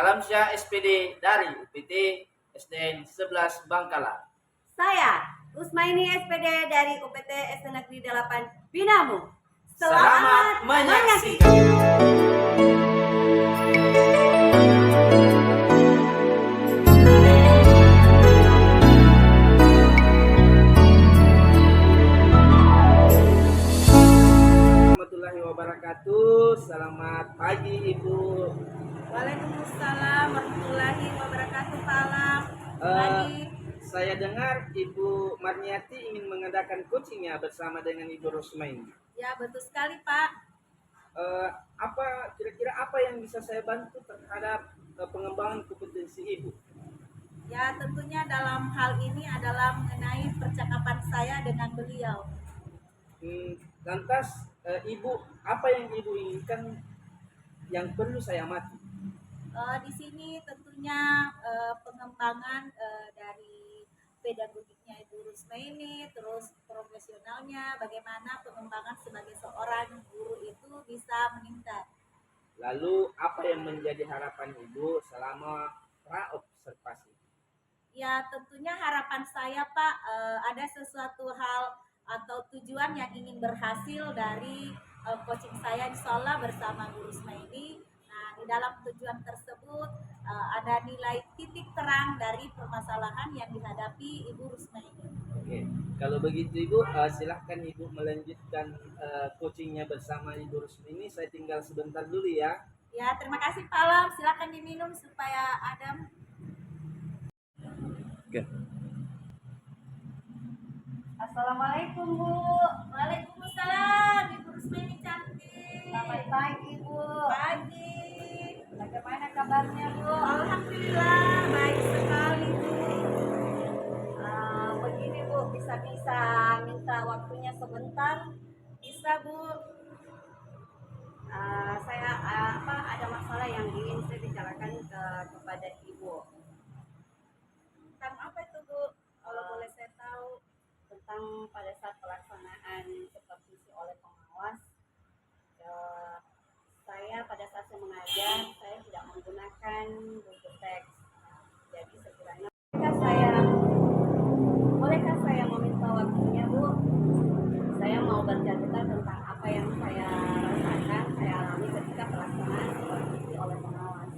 Alamsyah SPD dari UPT SDN 11 Bangkalan. Saya Usmaini SPD dari UPT SD Negeri 8 Binamu. Selamat menyaksikan. Warahmatullahi wabarakatuh. Selamat pagi Ibu. Waalaikumsalam warahmatullahi wabarakatuh. Salam. Saya dengar Ibu Marniati ingin mengadakan coachingnya bersama dengan Ibu Rosmaini. Ya, betul sekali, Pak. Kira-kira apa yang bisa saya bantu terhadap pengembangan kompetensi Ibu? Ya, tentunya dalam hal ini adalah mengenai percakapan saya dengan beliau. Lantas Ibu, apa yang Ibu inginkan yang perlu saya amati? Di sini tentunya pengembangan dari pedagogiknya Ibu Rusmaini, terus profesionalnya, bagaimana pengembangan sebagai seorang guru itu bisa meningkat. Lalu apa yang menjadi harapan Ibu selama pra-observasi? Ya, tentunya harapan saya, Pak, ada sesuatu hal atau tujuan yang ingin berhasil dari coaching saya insya Allah bersama Guru Rusmaini. Nah, di dalam tujuan tersebut ada nilai titik terang dari permasalahan yang dihadapi Ibu Rusmaini. Oke, kalau begitu Ibu, silahkan Ibu melanjutkan coachingnya bersama Ibu Rusmaini. Saya tinggal sebentar dulu ya. Ya, terima kasih Pak Alam. Silakan diminum supaya adem. Oke. Assalamualaikum Bu. Waalaikumsalam Ibu Rusmaini cantik. Selamat pagi Bu. Pagi. Bagaimana kabarnya Bu? Alhamdulillah baik sekali Bu. Begini Bu, bisa minta waktunya sebentar? Bisa Bu. Saya ada masalah yang ingin saya bicarakan kepada Ibu. Tentang apa itu Bu? Kalau boleh saya tahu. Tentang pada saat pelaksanaan supervisi oleh pengawas, saya pada saat saya mengajar, saya tidak menggunakan buku teks. Jadi sekiranya bolehkah saya meminta waktunya Bu? Saya mau bercerita tentang apa yang saya rasakan, saya alami ketika pelaksanaan supervisi oleh pengawas.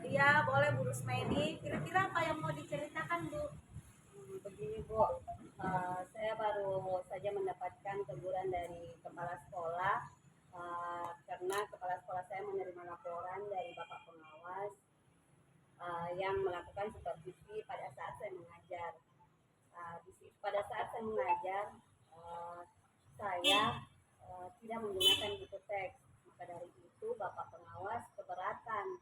Iya, boleh Bu Rusmaini. Kira-kira apa yang mau diceritakan Bu? Begini Bu, saya baru saja mendapatkan teguran dari kepala sekolah karena kepala sekolah saya menerima laporan dari Bapak Pengawas yang melakukan supervisi pada saat saya mengajar. Pada saat saya mengajar, saya tidak menggunakan buku teks. Maka dari itu Bapak Pengawas keberatan.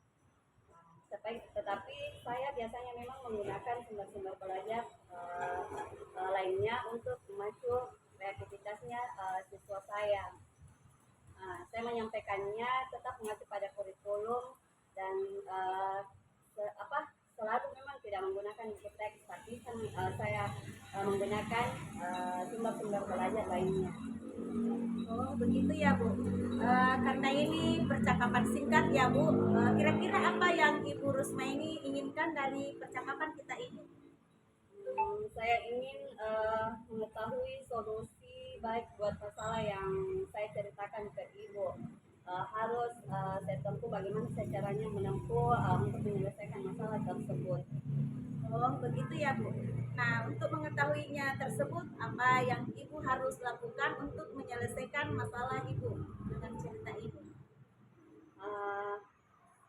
Tetapi saya biasanya memang menggunakan sumber-sumber belajar lainnya untuk memacu kreativitasnya siswa saya. Saya menyampaikannya tetap mengacu pada kurikulum dan selalu memang tidak menggunakan buku teks, tapi saya menggunakan sumber-sumber belajar lainnya. Oh begitu ya Bu. Karena ini percakapan singkat ya Bu. Kira-kira apa yang Ibu Rusmaini inginkan dari percakapan kita ini? Saya ingin mengetahui solusi baik buat masalah yang saya ceritakan ke Ibu. Harus saya tempuh bagaimana saya caranya menempuh untuk menyelesaikan masalah tersebut. Oh begitu ya Bu. Nah untuk mengetahuinya tersebut apa yang Ibu harus lakukan untuk menyelesaikan masalah Ibu dengan cerita Ibu?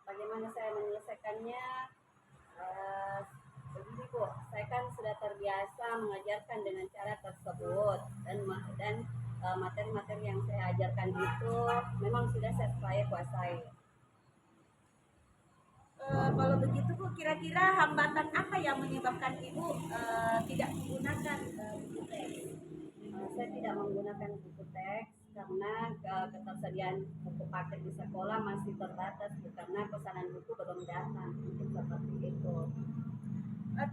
Bagaimana saya menyelesaikannya? Begini Bu, saya kan sudah terbiasa mengajarkan dengan cara tersebut dan materi-materi yang saya ajarkan itu memang sudah saya kuasai. Kalau begitu Bu, kira-kira hambatan apa yang menyebabkan Ibu tidak menggunakan buku teks? Saya tidak menggunakan buku teks karena ketersediaan buku paket di sekolah masih terbatas karena pesanan buku belum datang seperti itu.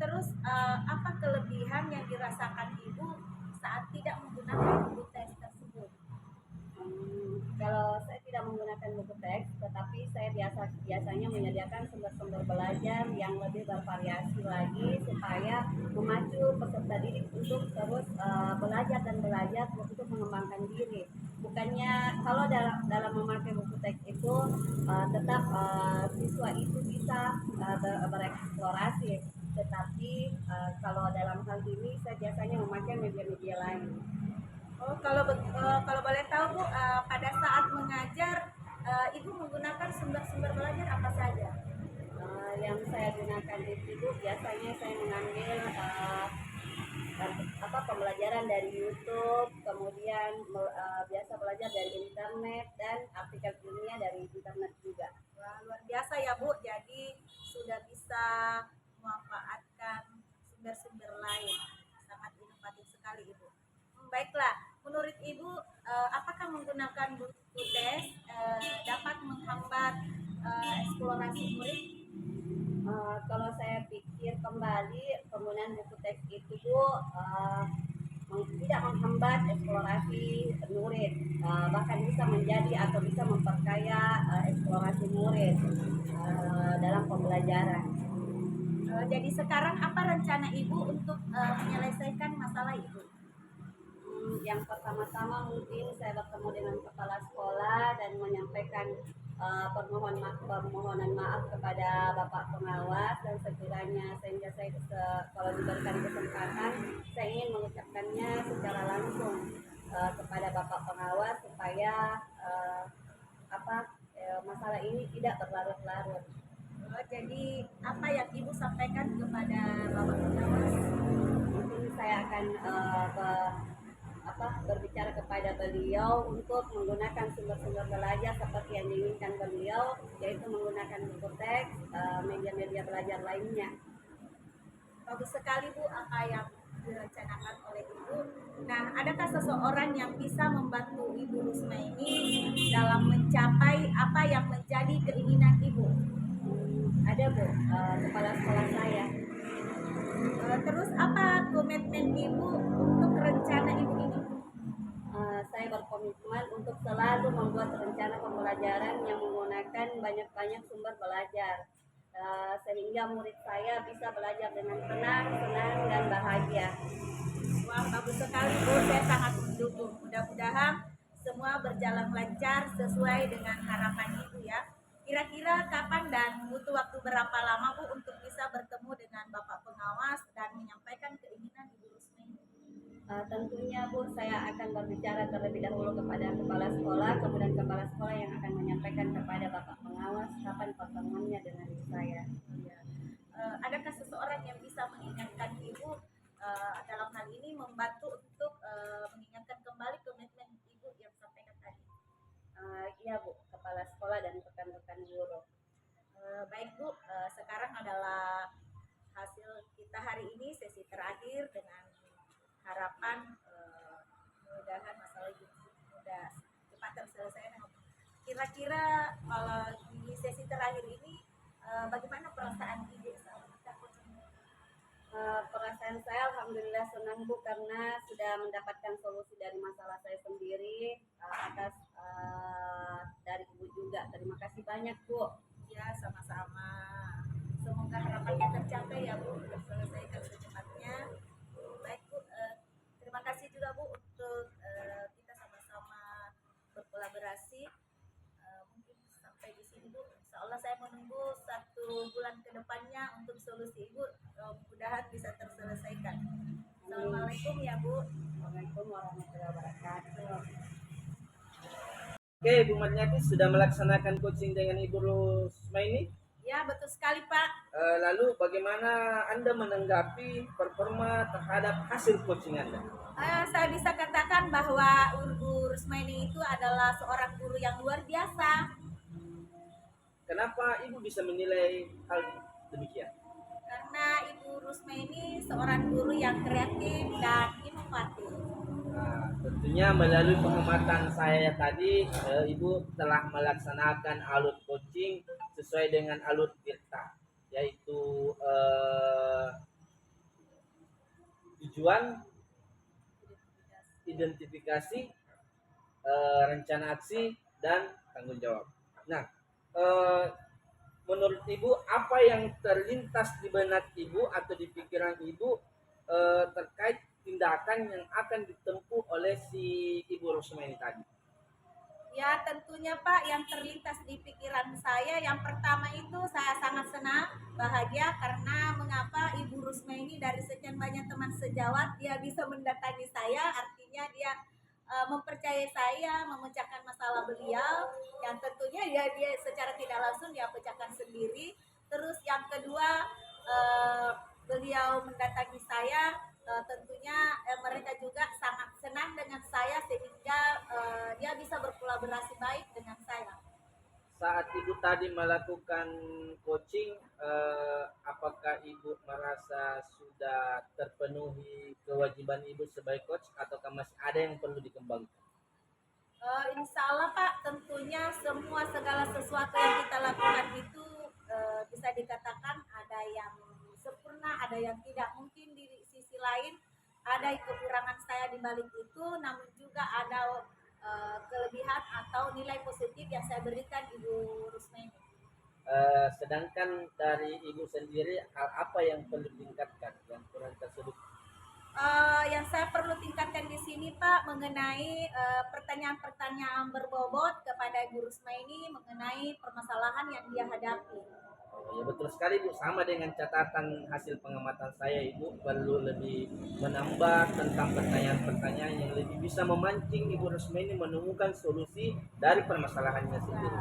Terus apa kelebihan yang dirasakan Ibu saat tidak menggunakan buku teks tersebut? Kalau saya tidak menggunakan menggunakan buku teks, tetapi saya biasanya menyediakan sumber-sumber belajar yang lebih bervariasi lagi supaya memacu peserta didik untuk terus belajar dan belajar untuk mengembangkan diri. Bukannya kalau dalam memakai buku teks itu tetap siswa itu bisa bereksplorasi, tetapi kalau dalam hal ini saya biasanya memakai media-media lain. Oh, kalau boleh tahu Bu, pada saat mengajar Ibu menggunakan sumber-sumber belajar apa saja? Yang saya gunakan itu biasanya saya mengambil pembelajaran dari YouTube, kemudian biasa belajar dari internet dan artikel ilmiah dari internet juga. Wah, luar biasa ya Bu. Jadi sudah bisa memanfaatkan sumber-sumber lain. Sangat inovatif sekali Ibu. Baiklah, menurut Ibu apakah menggunakan buku tes dapat menghambat eksplorasi murid? Kalau saya pikir kembali penggunaan buku teks itu Bu tidak menghambat eksplorasi murid, bahkan bisa menjadi atau bisa memperkaya eksplorasi murid dalam pembelajaran. Jadi sekarang apa rencana Ibu untuk menyelesaikan masalah Ibu? Yang pertama-tama mungkin saya bertemu dengan kepala sekolah dan menyampaikan permohonan maaf kepada Bapak Pengawas, dan sekiranya sehingga saya kalau diberikan kesempatan saya ingin mengucapkannya secara langsung kepada Bapak Pengawas supaya masalah ini tidak berlarut-larut. Jadi apa yang Ibu sampaikan kepada Bapak Pengawas? Mungkin saya akan berbicara kepada beliau untuk menggunakan sumber-sumber belajar seperti yang diinginkan beliau, yaitu menggunakan buku teks, media-media belajar lainnya. Bagus sekali Bu apa yang direncanakan oleh Ibu. Nah, adakah seseorang yang bisa membantu Ibu Rusmaini dalam mencapai apa yang menjadi keinginan Ibu? Ada Bu, kepala sekolah saya. Terus apa komitmen Ibu untuk rencana Ibu ini? Saya berkomitmen untuk selalu membuat rencana pembelajaran yang menggunakan banyak-banyak sumber belajar, sehingga murid saya bisa belajar dengan tenang, senang, dan bahagia. Wah, bagus sekali Bu, saya sangat mendukung. Mudah-mudahan semua berjalan lancar sesuai dengan harapan Ibu ya. Kira-kira kapan dan butuh waktu berapa lama Bu untuk bisa bertemu dengan Bapak Pengawas dan menyampaikan keinginan Ibu Rusmaini? Tentunya Bu, saya akan berbicara terlebih dahulu kepada kepala sekolah, kemudian kepala sekolah yang akan menyampaikan kepada Bapak Pengawas kapan pertemuannya dengan saya. Adakah seseorang yang bisa mengingatkan Ibu dalam hal ini membantu untuk mengingatkan kembali komitmen Ibu yang sampaikan tadi? Iya Bu, kepala sekolah dan rekan-rekan guru. Baik Bu, sekarang adalah hasil kita hari ini, sesi terakhir, dengan harapan mudah-mudahan masalah Ibu sudah cepat terselesaikan. Kira-kira kalau di sesi terakhir ini bagaimana perasaan Ibu saat kita coaching? Perasaan saya alhamdulillah senang Bu, karena sudah mendapatkan solusi dari masalah saya sendiri atas dari Ibu juga. Terima kasih banyak Bu. Ya, sama-sama. Semoga harapannya tercapai ya Bu, terselesaikan secepatnya. Baik Bu, terima kasih juga Bu untuk kita sama-sama berkolaborasi. Mungkin sampai di sini Bu. Insya Allah saya menunggu 1 bulan ke depannya untuk solusi Ibu mudah-mudahan bisa terselesaikan. Assalamualaikum ya Bu. Waalaikumsalam warahmatullahi wabarakatuh. Oke, Bu Marniati sudah melaksanakan coaching dengan Ibu Rusmaini. Ya, betul sekali Pak. Lalu bagaimana Anda menanggapi performa terhadap hasil coaching Anda? Saya bisa katakan bahwa Ibu Rusmaini itu adalah seorang guru yang luar biasa. Kenapa Ibu bisa menilai hal demikian? Karena Ibu Rusmaini seorang guru yang kreatif dan inovatif. Nah, tentunya melalui pengamatan saya tadi, Ibu telah melaksanakan alur coaching sesuai dengan alur kita, yaitu tujuan, identifikasi, rencana aksi, dan tanggung jawab. Nah, eh, menurut Ibu apa yang terlintas di benak Ibu atau di pikiran Ibu terkait tindakan yang akan ditempuh oleh si Ibu Rosmaini tadi? Ya tentunya Pak, yang terlintas di pikiran saya yang pertama itu saya sangat senang, bahagia karena mengapa Ibu Rusma ini dari sekian banyak teman sejawat dia bisa mendatangi saya, artinya dia mempercayai saya memecahkan masalah beliau yang tentunya dia secara tidak langsung dia pecahkan sendiri. Terus yang kedua beliau mendatangi saya, tentunya mereka juga sangat senang dengan saya sehingga dia bisa berkolaborasi baik dengan saya. Saat Ibu tadi melakukan coaching, apakah Ibu merasa sudah terpenuhi kewajiban Ibu sebagai coach ataukah masih ada yang perlu dikembangkan? Insya Allah Pak, tentunya semua segala sesuatu yang kita lakukan itu bisa dikatakan ada yang sempurna, ada yang tidak. Mungkin di sisi lain ada kekurangan saya di balik itu, namun juga ada kelebihan atau nilai positif yang saya berikan Ibu Rusmeni. Sedangkan dari Ibu sendiri, hal apa yang perlu ditingkatkan yang kurang tersebut? Yang saya perlu tingkatkan di sini Pak mengenai pertanyaan-pertanyaan berbobot kepada Ibu Rusma ini mengenai permasalahan yang dia hadapi. Ya betul sekali Bu, sama dengan catatan hasil pengamatan saya, Ibu perlu lebih menambah tentang pertanyaan-pertanyaan yang lebih bisa memancing Ibu Rusmeni menemukan solusi dari permasalahannya sendiri.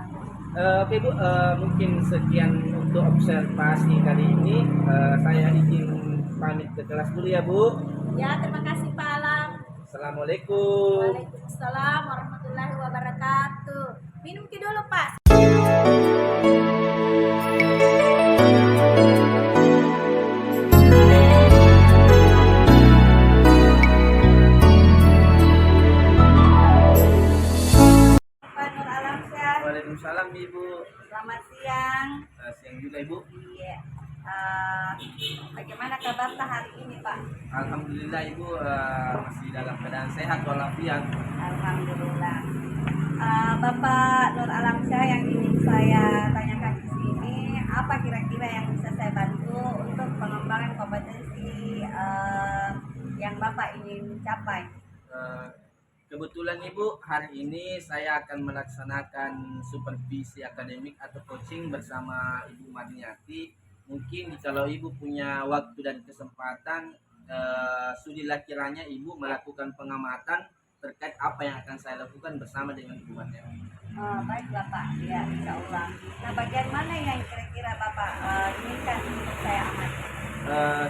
Oke Bu, mungkin sekian untuk observasi kali ini. Saya izin pamit ke kelas dulu ya Bu. Ya, terima kasih Pak Alam. Assalamualaikum. Waalaikumsalam warahmatullahi wabarakatuh. Minum dulu Pak. Pak Nur Alamsyah. Waalaikumsalam Ibu. Selamat siang. Siang juga Ibu. Iya. Bagaimana kabarnya hari ini Pak? Alhamdulillah Ibu masih dalam keadaan sehat walafiat. Alhamdulillah. Bapak Nur Alamsyah, yang ingin saya tanyakan di sini, apa kira-kira yang bisa saya bantu untuk pengembangan kompetensi yang Bapak ingin capai? Kebetulan Ibu, hari ini saya akan melaksanakan supervisi akademik atau coaching bersama Ibu Marniati. Mungkin kalau Ibu punya waktu dan kesempatan, sudilah kiranya Ibu melakukan pengamatan terkait apa yang akan saya lakukan bersama dengan Ibu Marniati. Baik Bapak, ya insya Allah. Nah, bagian mana yang kira-kira Bapak inginkan untuk saya amati?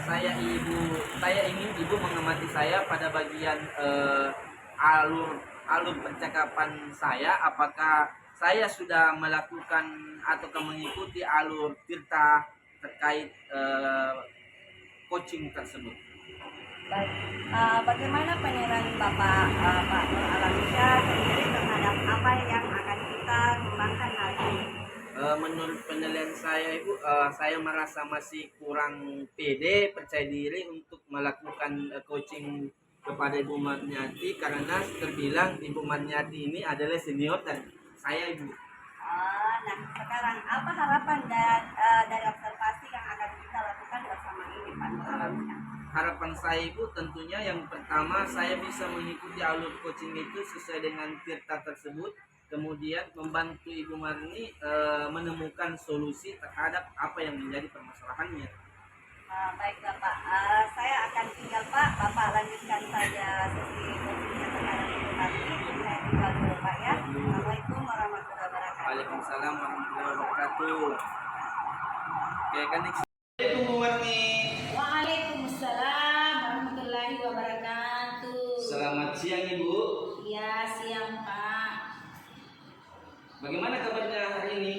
Saya ingin Ibu mengamati saya pada bagian alur percakapan saya, apakah saya sudah melakukan ataukah mengikuti alur tirta terkait coaching tersebut. Baik, bagaimana penilaian Bapak Pak Nur Alamsyah sendiri terhadap apa yang akan kita kembangkan hari ini? Menurut penilaian saya Ibu, saya merasa masih kurang pede, percaya diri untuk melakukan coaching kepada Ibu Marniati karena terbilang Ibu Marniati ini adalah senior dan saya Ibu. Nah, sekarang apa harapan dari observasi yang akan kita lakukan bersama ini Pak Nur Alamsyah? Harapan saya Ibu tentunya yang pertama saya bisa mengikuti alur coaching itu sesuai dengan tirta tersebut, kemudian membantu Ibu Marni menemukan solusi terhadap apa yang menjadi permasalahannya. Baik Bapak, saya akan tinggal Pak, Bapak lanjutkan saja sesi coachingnya terhadap Ibu Marni. Saya tinggal dulu Pak ya. Assalamualaikum warahmatullahi wabarakatuh. Waalaikumsalam warahmatullahi wabarakatuh. Oke, kan Assalamualaikum Bu Marni. Waalaikumsalam warahmatullahi wabarakatuh. Selamat siang Ibu. Ya, siang Pak. Bagaimana kabarnya hari ini?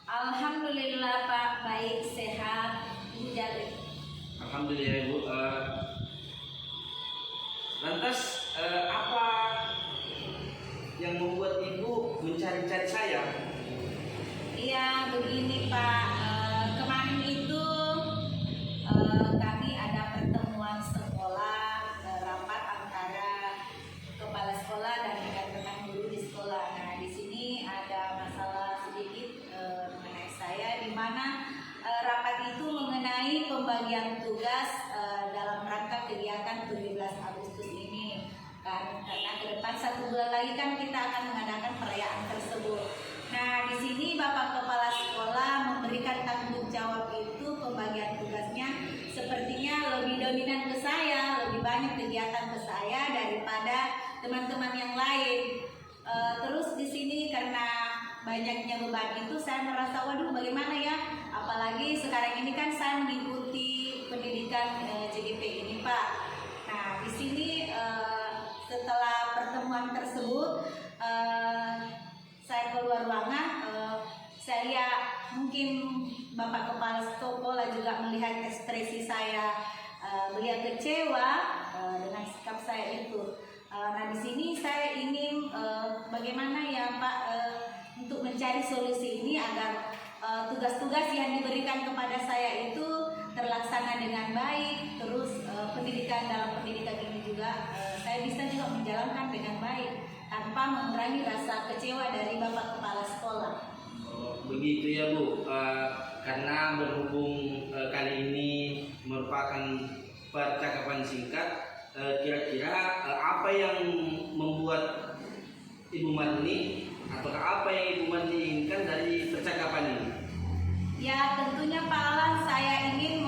Alhamdulillah Pak, baik, sehat, menjadi. Alhamdulillah Ibu. Lantas apa yang membuat Ibu mencari-cari saya? Iya, begini Pak. Kemarin itu kami ada pertemuan sekolah, rapat antara kepala sekolah dan rekan-rekan guru di sekolah. Nah, di sini ada pembagian tugas dalam rangka kegiatan 17 Agustus ini. Karena ke depan 1 bulan lagi kan kita akan mengadakan perayaan tersebut. Nah, di sini Bapak Kepala Sekolah memberikan tanggung jawab itu pembagian tugasnya sepertinya lebih dominan ke saya, lebih banyak kegiatan ke saya daripada teman-teman yang lain. Terus di sini karena banyaknya beban itu saya merasa waduh bagaimana ya, apalagi sekarang ini kan saya mengikuti pendidikan JGP ini Pak. Nah, di sini setelah pertemuan tersebut saya keluar ruangan, saya mungkin Bapak Kepala Sekolah juga melihat ekspresi saya, beliau kecewa dengan sikap saya itu. Nah, di sini saya ingin bagaimana ya Pak untuk mencari solusi ini agar tugas-tugas yang diberikan kepada saya itu terlaksana dengan baik, terus pendidikan dalam pendidikan ini juga saya bisa juga menjalankan dengan baik tanpa mengurangi rasa kecewa dari Bapak Kepala Sekolah. Begitu ya Bu, karena berhubung kali ini merupakan percakapan singkat, kira-kira apa yang membuat Ibu Marni atau apa yang Ibu Marni inginkan dari percakapan ini? Ya tentunya Pak Alan, saya ingin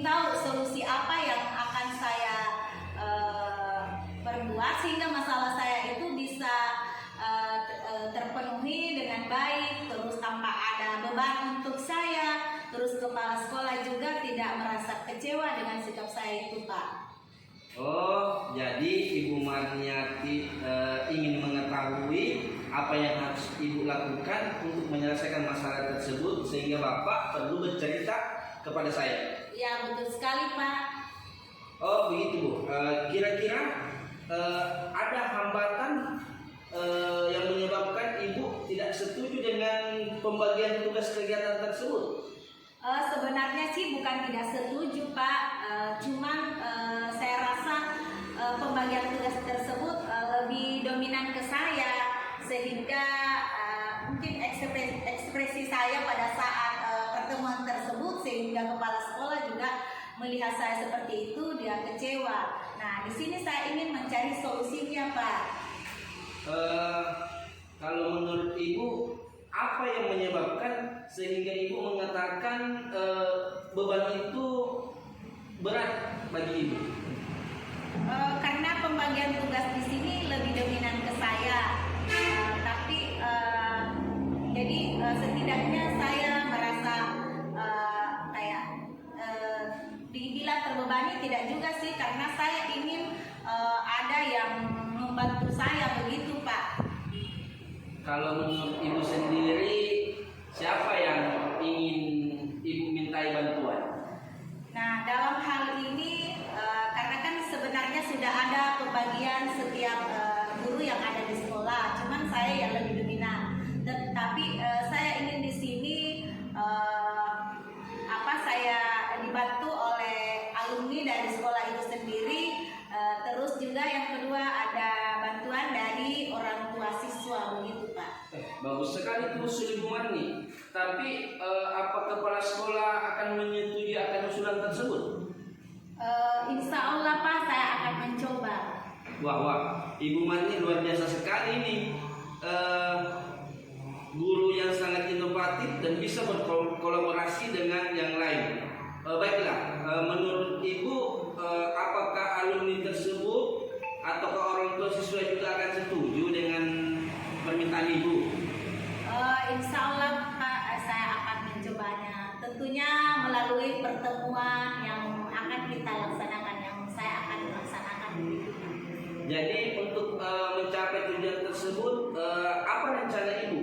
tahu solusi apa yang akan saya perbuat sehingga masalah saya itu bisa terpenuhi dengan baik, terus tanpa ada beban untuk saya, terus kepala sekolah juga tidak merasa kecewa dengan sikap saya itu Pak. Oh, jadi Ibu Marniati ingin mengetahui apa yang harus Ibu lakukan untuk menyelesaikan masalah tersebut sehingga Bapak perlu bercerita kepada saya. Ya betul sekali Pak. Oh begitu Bu. Kira-kira ada hambatan yang menyebabkan Ibu tidak setuju dengan pembagian tugas kegiatan tersebut? Sebenarnya sih bukan tidak setuju Pak, cuman saya rasa pembagian tugas tersebut lebih dominan ke saya sehingga mungkin ekspresi saya pada saat pertemuan tersebut sehingga kepala sekolah juga melihat saya seperti itu, dia kecewa. Nah, di sini saya ingin mencari solusinya Pak. Kalau menurut Ibu apa yang menyebabkan sehingga Ibu mengatakan beban itu berat bagi Ibu? Karena pembagian tugas di sini lebih dominan ke saya, tapi jadi setidaknya saya merasa kayak dibilang terbebani tidak juga sih, karena saya ingin ada yang membantu saya begitu Pak. Kalau menurut Ibu sendiri, siapa yang ingin Ibu mintai bantuan? Nah, dalam hal ini, karena kan sebenarnya sudah ada pembagian setiap guru yang ada di sekolah, cuman saya yang lebih dominan. Tetapi saya ingin di sini, saya dibantu oleh alumni dari sekolah itu sendiri. Terus juga yang kedua ada bantuan dari orang tua siswa begitu Pak. Bagus sekali itu Ibu Marni. Tapi apa kepala sekolah akan menyetujui akan usulan tersebut? Insya Allah Pak, saya akan mencoba. Wah, Ibu Marni luar biasa sekali nih. Guru yang sangat inovatif dan bisa berkolaborasi dengan yang lain. Baiklah, menurut Ibu apakah alumni tersebut atau orang tua siswa juga akan setuju dengan permintaan Ibu? Insya Allah Pak, saya akan mencobanya. Tentunya melalui pertemuan yang akan kita laksanakan, yang saya akan laksanakan. Jadi untuk mencapai tujuan tersebut, apa rencana Ibu?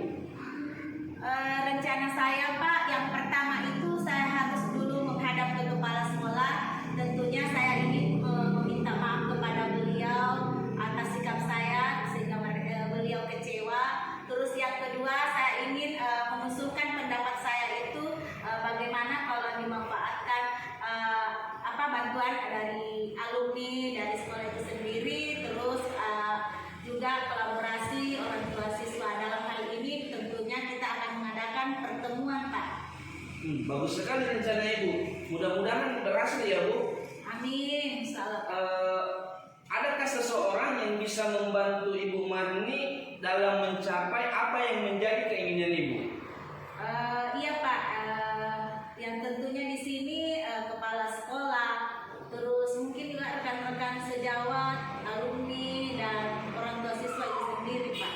Rencana saya Pak, yang pertama itu saya harus dulu menghadap ke kepala sekolah. Tentunya saya ingin meminta maaf kepada beliau atas sikap saya sehingga beliau kecewa. Terus yang kedua saya ingin mengusulkan pendapat saya itu bagaimana kalau dimanfaatkan bantuan dari alumni dari sekolah itu sendiri, terus juga kolaborasi orang tua siswa. Dalam hal ini tentunya kita akan mengadakan pertemuan Pak. Bagus sekali rencana Ibu. Mudah-mudahan berhasil ya Bu. Amin, insyaallah. Adakah seseorang yang bisa membantu Ibu Marni dalam mencapai apa yang menjadi keinginan Ibu? Iya Pak, yang tentunya di sini kepala sekolah, terus mungkin juga rekan-rekan sejawat, alumni dan orang tua siswa itu sendiri Pak.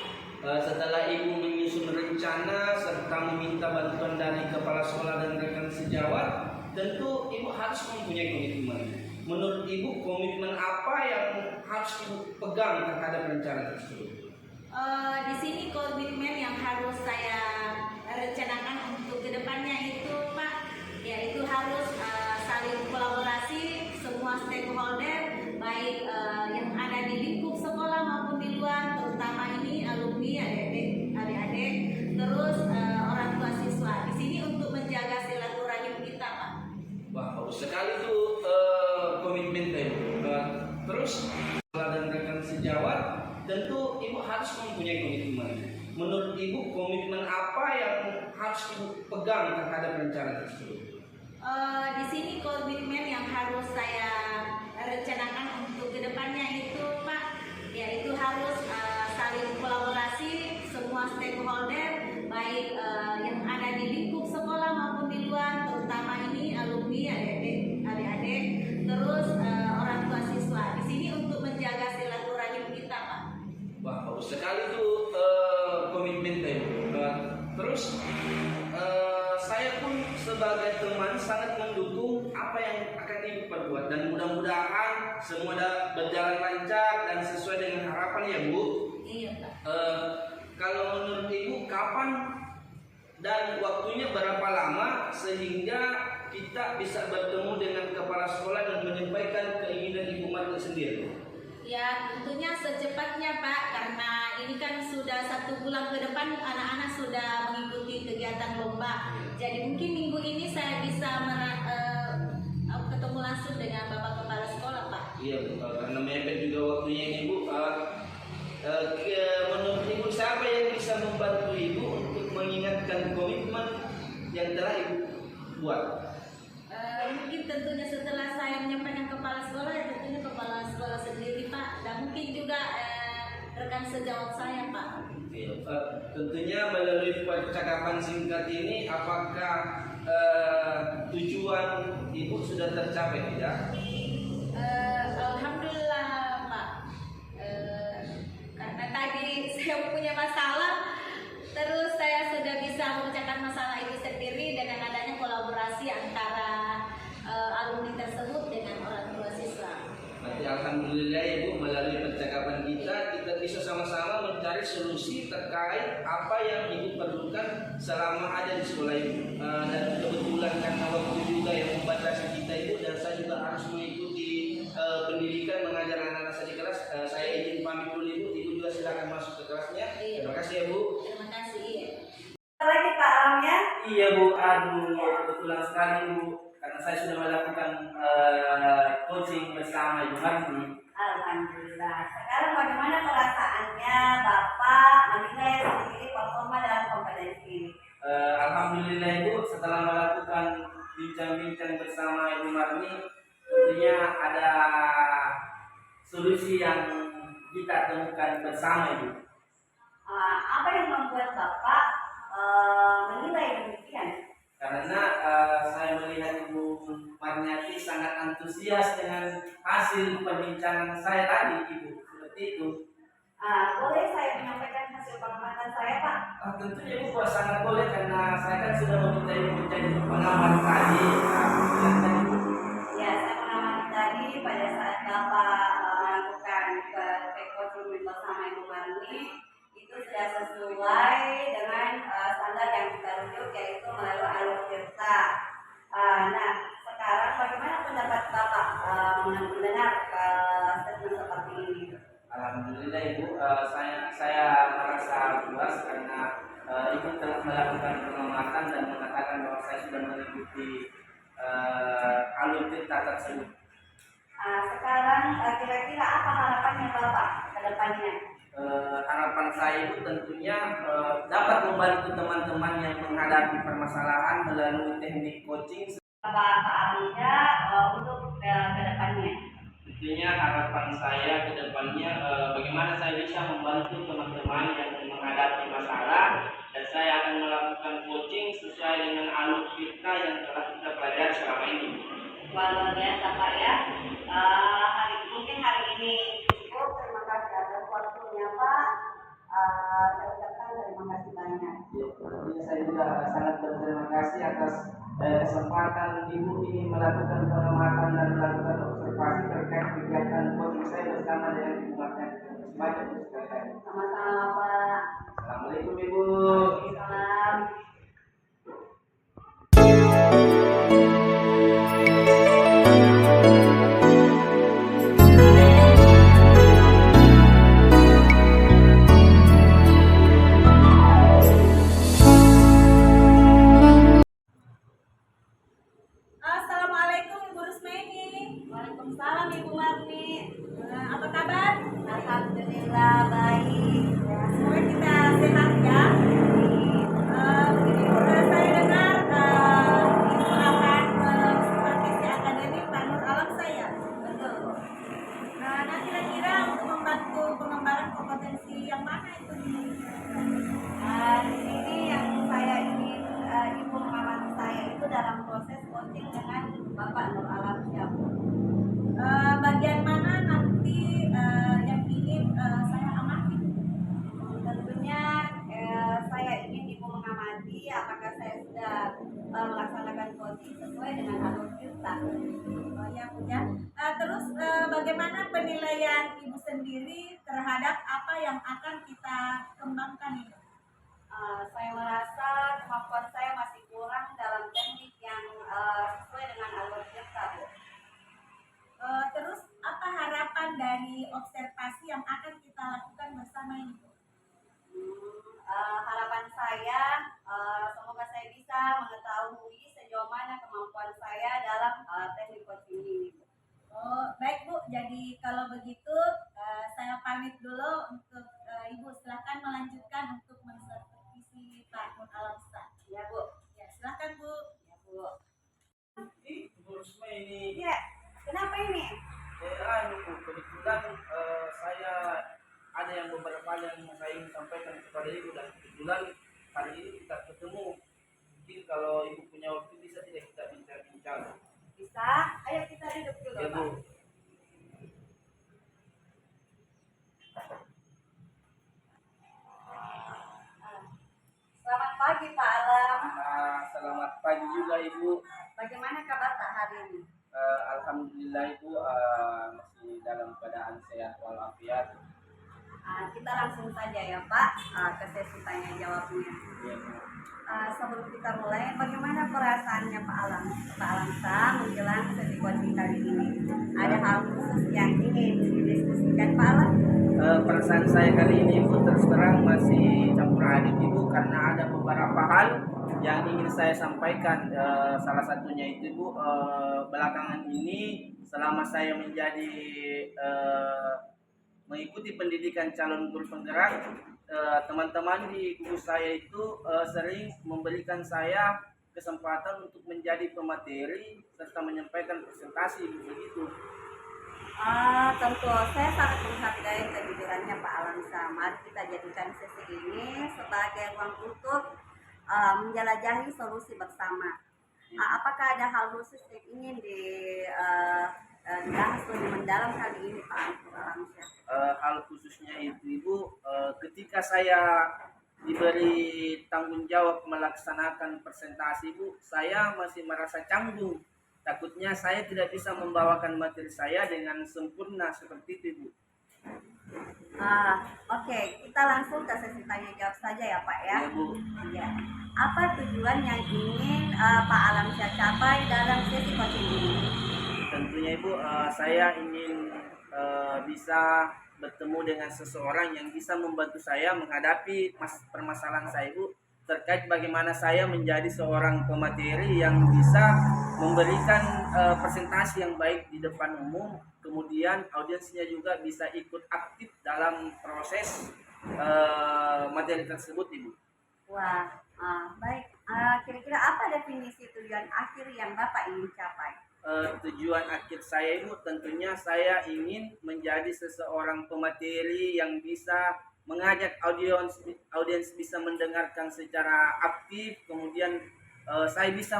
Setelah Ibu menyusun rencana serta meminta bantuan dari kepala sekolah dan rekan sejawat, tentu Ibu harus mempunyai komitmen. Menurut Ibu, komitmen apa yang harus Ibu pegang terhadap rencana tersebut? Di sini komitmen yang harus saya rencanakan untuk kedepannya itu Pak, yaitu harus saling kolaborasi semua stakeholder, baik yang ada di lingkup sekolah maupun di luar, terutama ini alumni, adik-adik, terus orang tua siswa. Di sini untuk menjaga silaturahim kita Pak. Wah, bagus sekali tuh komitmen Ibu. Terus sekolah dan rekan sejawat, tentu Ibu harus mempunyai komitmen. Menurut Ibu, komitmen apa yang harus Ibu pegang terhadap rencana tersebut? Di sini komitmen yang harus saya rencanakan untuk kedepannya itu Pak, yaitu harus saling kolaborasi semua stakeholder, baik yang ada di lingkup sekolah maupun di luar, terutama ini alumni, adik-adik, terus orang tua siswa. Di sini untuk menjaga silaturahim kita Pak. Wah, bagus sekali tuh komitmen Ibu. Terus saya pun sebagai teman sangat mendukung apa yang akan Ibu perbuat dan mudah-mudahan semua berjalan lancar dan sesuai dengan harapan ya Bu. Iya Pak. Kalau menurut Ibu kapan dan waktunya berapa lama sehingga kita bisa bertemu dengan kepala sekolah dan menyampaikan keinginan Ibu Marni sendiri? Ya tentunya secepatnya Pak, karena ini kan sudah 1 bulan ke depan anak-anak sudah mengikuti kegiatan lomba. Jadi mungkin minggu ini saya bisa ketemu langsung dengan Bapak Kepala Sekolah Pak. Iya Bu, karena mepet juga waktunya Ibu. Menurut Ibu siapa yang bisa membantu Ibu untuk mengingatkan komitmen yang telah Ibu buat? Mungkin tentunya setelah saya menyampaikan kepala sekolah, ya tentunya kepala sekolah sendiri Pak, dan mungkin juga rekan sejawat saya Pak. Tentunya melalui percakapan singkat ini, apakah tujuan Ibu sudah tercapai tidak? Alhamdulillah Pak. Karena tadi saya punya masalah, terus saya sudah bisa memecahkan masalah itu sendiri dengan adanya kolaborasi antara alumni tersebut dengan orang tua siswa. Berarti alhamdulillah Ibu, melalui percakapan kita bisa sama-sama mencari solusi terkait apa yang Ibu perlukan selama ada di sekolah Ibu. Dan kebetulan karena waktu juga yang membatasi kita Ibu, dan saya juga harus mengikuti pendidikan mengajar anak-anak saya di kelas. Saya izin pamit dulu Ibu. Ibu juga silakan masuk ke kelasnya. Terima kasih ya Bu. Terima kasih. Lagi Pak Alam ya. Iya Bu, aduh kebetulan sekali Bu, karena saya sudah melakukan coaching bersama Ibu Marni. Alhamdulillah. Sekarang bagaimana perasaannya Bapak menilai sendiri performa dalam kompetensi ini? Alhamdulillah Ibu, setelah melakukan bincang-bincang bersama Ibu Marni, tentunya ada solusi yang kita temukan bersama Ibu. Apa yang membuat Bapak menilai demikian? Karena saya melihat Ibu Marniati sangat antusias dengan hasil perbincangan saya tadi Ibu, seperti itu. Boleh saya menyampaikan hasil pengamatan saya Pak? Tentunya Ibu sangat boleh, karena saya kan sudah meminta Ibu menjadi pengamat tadi. Ya, saya mengamati tadi pada saat Bapak melakukan coaching bersama Ibu Marni, itu sudah sesuai dengan standar yang kita rujuk, yaitu melalui alur tirta. Nah, sekarang bagaimana pendapat Bapak mendengar statement seperti ini? Alhamdulillah Ibu, saya merasa puas karena Ibu telah melakukan pengamatan dan mengatakan bahwa saya sudah mengikuti alur cerita tersebut. Sekarang kira-kira apa harapannya Bapak ke depannya? harapan saya itu tentunya dapat membantu teman-teman yang menghadapi permasalahan melalui teknik coaching. Pak Arisya untuk ke depannya. Tentunya harapan saya ke depannya bagaimana saya bisa membantu teman-teman yang menghadapi masalah, dan saya akan melakukan coaching sesuai dengan alur kita yang telah kita pelajari selama ini. Wah, luar biasa Pak ya. Mungkin hari ini cukup. Terima kasih atas waktunya Pak. Saya ucapkan terima kasih banyak. Ya, tentunya saya juga sangat berterima kasih atas kesempatan Ibu ini melakukan pengamatan dan melakukan observasi terkait kegiatan coaching saya bersama dengan Ibu Marta. Terima kasih banyak Bu sekali lagi. Sama-sama Pak. Assalamualaikum Ibu. Salam. Assalamualaikum Ibu Rusmeni. Waalaikumsalam Ibu Marni. Apa kabar? Alhamdulillah baik. Semoga kita sehat ya. Begini Bu, saya dengar Ibu akan supervisi akademik Pak Nur Alam saya. Betul. Nah, kira-kira untuk membantu pengembangan kompetensi yang mana itu? Di sini yang saya ingin Ibu mengamati saya itu dalam proses coaching dengan Bapak Nur Alam Syah. Bagian mana nanti yang ingin saya amati? Tentunya saya ingin Ibu mengamati apakah saya sudah melaksanakan coaching sesuai dengan alur kita. Ya Bu ya. Terus bagaimana penilaian Ibu sendiri terhadap apa yang akan kita kembangkan ini? Saya merasa kemampuan saya masih kurang dalam teknik yang sesuai dengan alur kita, Bu. Terus apa harapan dari observasi yang akan kita lakukan bersama ini Bu? Harapan saya semoga saya bisa mengetahui sejauh mana kemampuan saya dalam teknik coaching ini. Oh, baik Bu. Jadi kalau begitu saya pamit dulu untuk Ibu. Silahkan melanjutkan untuk mensupervisi Pak Nur Alamsa. Ya Bu. Ya, silahkan Bu. Ya Bu. Ibu Rusma ini Ya, kenapa ini? kebetulan saya ada yang beberapa hal yang saya ingin sampaikan kepada Ibu, dan kebetulan hari ini kita ketemu. Mungkin kalau Ibu punya waktu bisa tidak kita bincang-bincang. Bisa? Ayo kita duduk dulu, Ya Pak. Bu. Selamat pagi Pak Alam. Selamat pagi juga Ibu. Bagaimana kabar Pak hari ini? Alhamdulillah Ibu masih dalam keadaan sehat walafiat. Kita langsung saja ya Pak ke sesi tanya jawabnya. Ya, Bu. Sebelum kita mulai, bagaimana perasaannya Pak Alam? Pak Alamsa menjelang sesi coaching kali ini. Ada hal khusus yang ingin didiskusikan Pak Alam? Perasaan saya kali ini Ibu terus terang masih campur aduk Ibu, karena ada beberapa hal yang ingin saya sampaikan. Salah satunya itu Ibu, belakangan ini selama saya menjadi mengikuti pendidikan calon guru penggerak, teman-teman di kubu saya itu sering memberikan saya kesempatan untuk menjadi pemateri serta menyampaikan presentasi begitu. Tentu saya sangat menghargai kejujurannya Pak Alamsa. Mari kita jadikan sesi ini sebagai ruang untuk menjelajahi solusi bersama. Apakah ada hal khusus yang ingin dibahas lebih mendalam kali ini Pak Alamsa? Hal khususnya itu Ibu, ketika saya diberi tanggung jawab melaksanakan presentasi Ibu, saya masih merasa canggung. Takutnya saya tidak bisa membawakan materi saya dengan sempurna seperti itu Ibu. Oke, kita langsung ke sesi tanya jawab saja ya Pak ya. Ya Bu. Ya. Apa tujuan yang ingin Pak Alamsyah capai dalam sesi coaching ini? Tentunya Ibu, saya ingin bisa bertemu dengan seseorang yang bisa membantu saya menghadapi permasalahan saya Ibu. terkait bagaimana saya menjadi seorang pemateri yang bisa memberikan presentasi yang baik di depan umum, kemudian audiensnya juga bisa ikut aktif dalam proses materi tersebut, Ibu. Wah, baik. Kira-kira apa definisi tujuan akhir yang Bapak ingin capai? Tujuan akhir saya itu tentunya saya ingin menjadi seseorang pemateri yang bisa mengajak audiens bisa mendengarkan secara aktif, kemudian saya bisa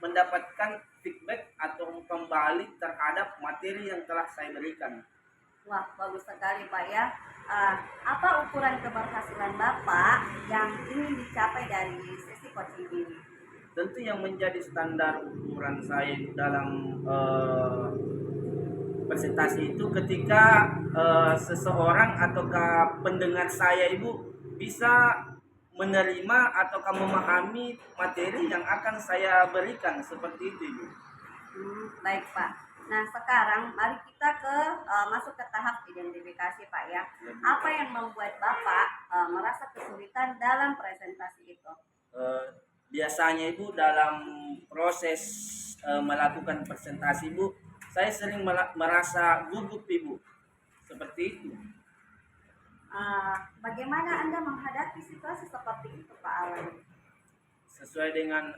mendapatkan feedback atau umpan balik terhadap materi yang telah saya berikan. Wah, bagus sekali Pak ya. Apa ukuran keberhasilan Bapak yang ingin dicapai dari sesi coaching ini? Tentu yang menjadi standar ukuran saya dalam presentasi itu ketika seseorang ataukah pendengar saya Ibu bisa menerima ataukah memahami materi yang akan saya berikan, seperti itu, Ibu. Baik Pak. Nah sekarang mari kita masuk ke tahap identifikasi Pak ya. Apa yang membuat Bapak merasa kesulitan dalam presentasi itu? Biasanya Ibu dalam proses melakukan presentasi Ibu, saya sering merasa gugup Ibu, seperti itu. Bagaimana Anda menghadapi situasi seperti itu Pak Alan? Sesuai dengan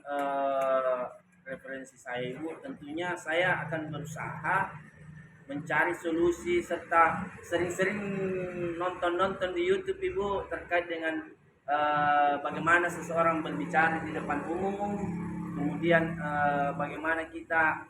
referensi saya Ibu, tentunya saya akan berusaha mencari solusi serta sering-sering nonton di YouTube Ibu terkait dengan bagaimana seseorang berbicara di depan umum, kemudian bagaimana kita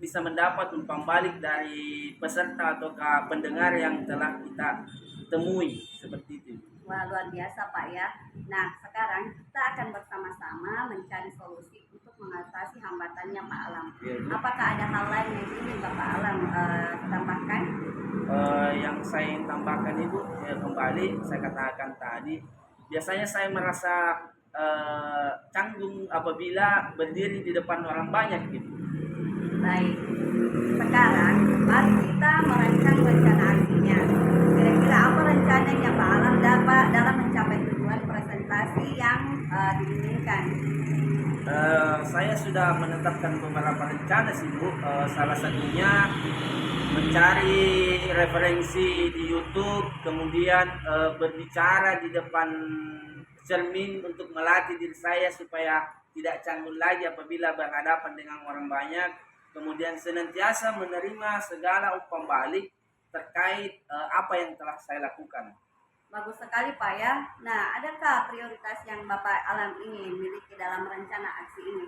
bisa mendapat umpan balik dari peserta atau pendengar yang telah kita temui, seperti itu. Wah, luar biasa Pak ya. Nah, sekarang kita akan bersama-sama mencari solusi untuk mengatasi hambatannya Pak Alam. Ya, apakah ada hal lain yang ingin Bapak Alam tambahkan? Yang saya ingin tambahkan Ibu, kembali saya katakan tadi, biasanya saya merasa canggung apabila berdiri di depan orang banyak gitu. Baik, sekarang mari kita merancang rencana aksinya. Kira-kira apa rencananya Pak Alam dalam mencapai tujuan presentasi yang diinginkan? Saya sudah menetapkan beberapa rencana sih Bu. Salah satunya mencari referensi di YouTube, kemudian berbicara di depan cermin untuk melatih diri saya supaya tidak canggung lagi apabila berhadapan dengan orang banyak. Kemudian senantiasa menerima segala umpan balik terkait apa yang telah saya lakukan. Bagus sekali Pak ya. Nah, adakah prioritas yang Bapak Alam ini miliki dalam rencana aksi ini?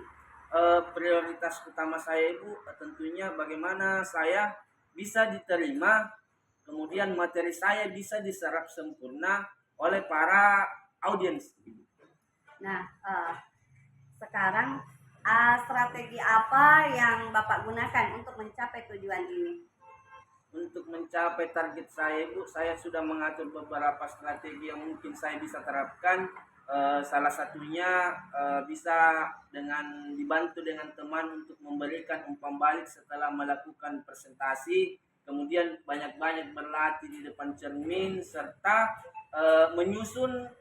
Prioritas utama saya Ibu tentunya bagaimana saya bisa diterima, kemudian materi saya bisa diserap sempurna oleh para audiens. Nah, sekarang strategi apa yang Bapak gunakan untuk mencapai tujuan ini? Untuk mencapai target saya Ibu, saya sudah mengatur beberapa strategi yang mungkin saya bisa terapkan. Salah satunya bisa dengan dibantu dengan teman untuk memberikan umpan balik setelah melakukan presentasi, kemudian banyak-banyak berlatih di depan cermin serta menyusun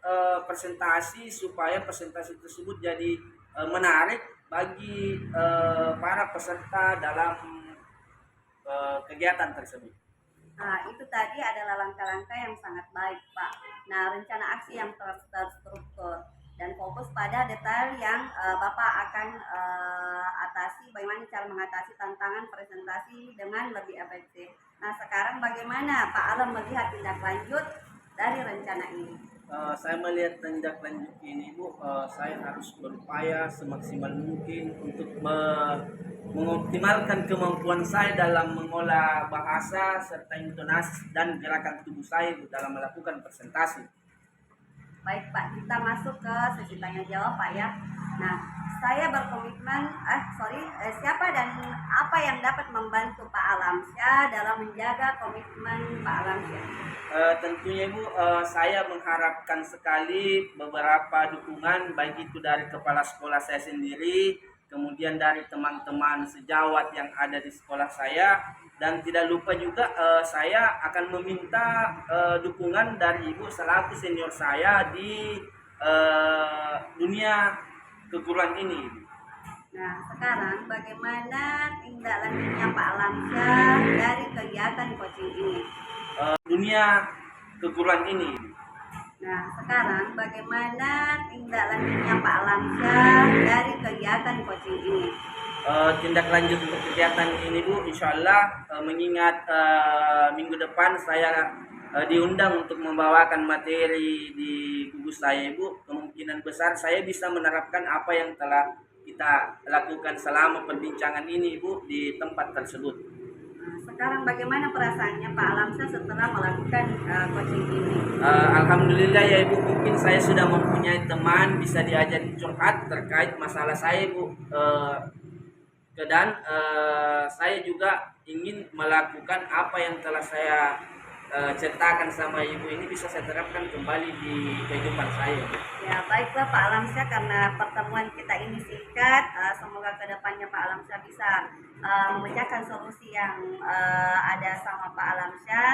presentasi supaya presentasi tersebut jadi menarik bagi para peserta dalam kegiatan tersebut. Nah, itu tadi adalah langkah-langkah yang sangat baik, Pak. Nah, rencana aksi yang terstruktur dan fokus pada detail yang Bapak akan atasi, bagaimana cara mengatasi tantangan presentasi dengan lebih efektif. Nah, sekarang bagaimana Pak Alam melihat tindak lanjut dari rencana ini? Saya melihat tindak lanjut ini Bu, saya harus berupaya semaksimal mungkin untuk mengoptimalkan kemampuan saya dalam mengolah bahasa serta intonasi dan gerakan tubuh saya dalam melakukan presentasi. Baik Pak, kita masuk ke sesi tanya jawab Pak ya. Nah, saya berkomitmen, siapa dan apa yang dapat membantu Pak Alamsyah dalam menjaga komitmen Pak Alamsyah? Tentunya Ibu, saya mengharapkan sekali beberapa dukungan, baik itu dari kepala sekolah saya sendiri, kemudian dari teman-teman sejawat yang ada di sekolah saya, dan tidak lupa juga saya akan meminta dukungan dari Ibu selaku senior saya di dunia keguruan ini. Nah, sekarang bagaimana tindak lanjutnya Pak Alamsyah dari kegiatan coaching ini? Dunia keguruan ini. Nah, sekarang bagaimana tindak lanjutnya Pak Alamsyah dari kegiatan coaching ini? Tindak lanjut untuk kegiatan ini Bu, insya Allah mengingat minggu depan saya diundang untuk membawakan materi di gugus saya Ibu, kemungkinan besar saya bisa menerapkan apa yang telah kita lakukan selama perbincangan ini Ibu di tempat tersebut. Nah, sekarang bagaimana perasaannya Pak Alamsyah setelah melakukan coaching ini? Alhamdulillah ya Ibu, mungkin saya sudah mempunyai teman bisa diajak curhat terkait masalah saya Ibu. Dan saya juga ingin melakukan apa yang telah saya ceritakan sama Ibu ini bisa saya terapkan kembali di kehidupan saya. Ya, baiklah Pak Alamsyah, karena pertemuan kita ini singkat, semoga kedepannya Pak Alamsyah bisa memecahkan solusi yang ada sama Pak Alamsyah.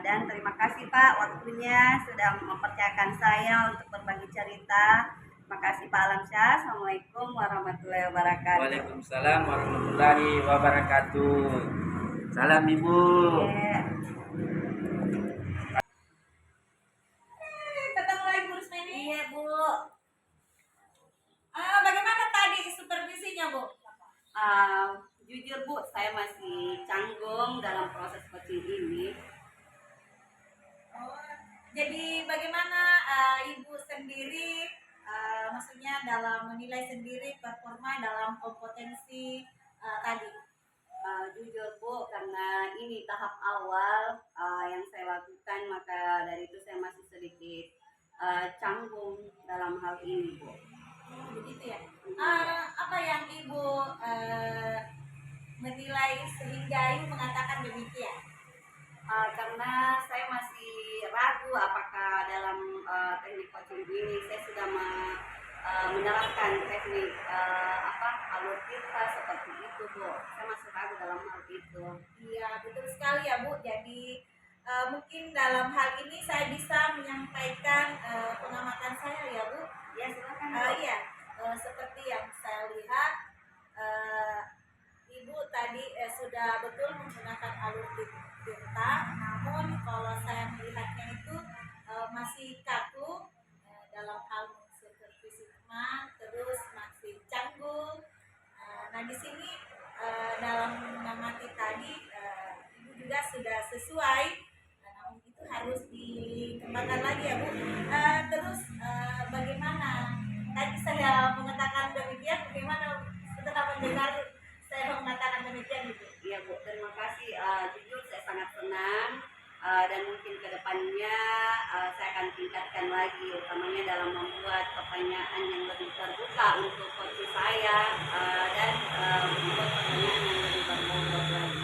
Dan terima kasih Pak waktunya sudah mempercayakan saya untuk berbagi cerita. Terima kasih Pak Alamsyah. Assalamualaikum warahmatullahi wabarakatuh. Waalaikumsalam warahmatullahi wabarakatuh. Salam Ibu. Ya. Ketemu lagi Bu Rusmeni. Iya Bu. Bagaimana tadi supervisinya Bu? Jujur Bu, saya masih canggung dalam proses coaching ini. Oh, jadi bagaimana Ibu sendiri, maksudnya dalam menilai sendiri performa dalam kompetensi tadi? Jujur Bu, karena ini tahap awal yang saya lakukan, maka dari itu saya masih sedikit canggung dalam hal ini Bu. Begitu ya. Apa yang Ibu menilai sehingga Ibu mengatakan demikian? Karena saya masih ragu apakah dalam teknik coaching ini saya sudah menerapkan teknik alur kita seperti itu Bu. Saya masih ragu dalam hal itu. Iya, betul sekali ya Bu. Jadi mungkin dalam hal ini saya bisa menyampaikan pengamatan saya ya Bu. Ya silakan Bu. Iya, seperti yang saya lihat, Ibu tadi sudah betul menggunakan alur tinta, namun kalau saya melihatnya itu masih kaku dalam hal supervisi teman, terus masih canggung. Nah di sini dalam mengamati tadi Ibu juga sudah sesuai, namun itu harus dikembangkan lagi ya Bu. Terus bagaimana? Tadi saya mengatakan demikian, bagaimana setelah mendengar saya mengatakan demikian gitu? Iya Bu, terima kasih. Jujur saya sangat senang dan mungkin kedepannya saya akan tingkatkan lagi, utamanya dalam membuat pertanyaan yang lebih terbuka untuk coach saya dan membuat pertanyaan yang lebih berbobot lagi.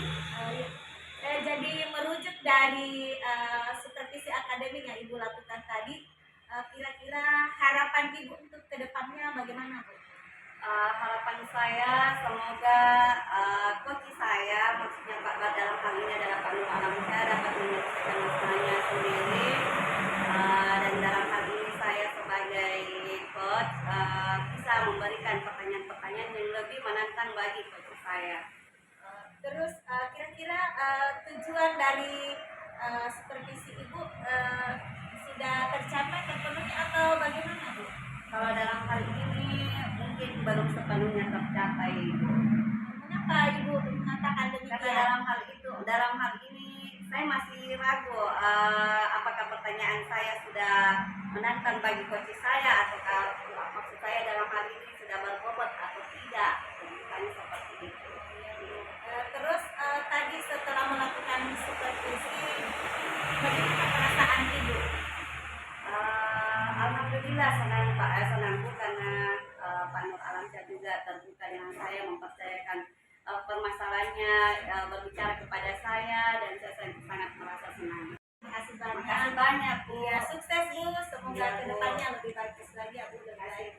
Jadi merujuk dari supervisi akademik yang Ibu lakukan tadi, kira-kira harapan Ibu untuk kedepannya bagaimana Bu? Harapan saya semoga coach saya, maksudnya Pak dalam hal ini adalah Pak Nur Alamsyah, dapat menyelesaikan masalahnya sendiri. Dan dalam hal ini saya sebagai coach bisa memberikan pertanyaan-pertanyaan yang lebih menantang bagi coach saya. Terus kira-kira tujuan dari supervisi Ibu sudah tercapai terpenuhi atau bagaimana Bu? Kalau dalam hal ini mungkin belum sepenuhnya tercapai. Mengapa Ibu mengatakan Karena demikian? dalam hal ini saya masih ragu apakah pertanyaan saya sudah menantang bagi coach saya, ataukah maksud saya dalam hal ini sudah berbobot atau tidak. Bukan seperti itu. Terus tadi setelah melakukan supervisi, bagaimana perasaan Ibu? Alhamdulillah senang Pak, senang Bu, karena Pak Nur Alamsyah juga terbuka dengan saya, mempercayakan permasalahannya, berbicara kepada saya, dan saya sangat merasa senang. Terima kasih Terima banyak. kasih banyak Bu. Ya, sukses Bu. Semoga Iya, Bu. kedepannya lebih bagus lagi ya Bu. Terima kasih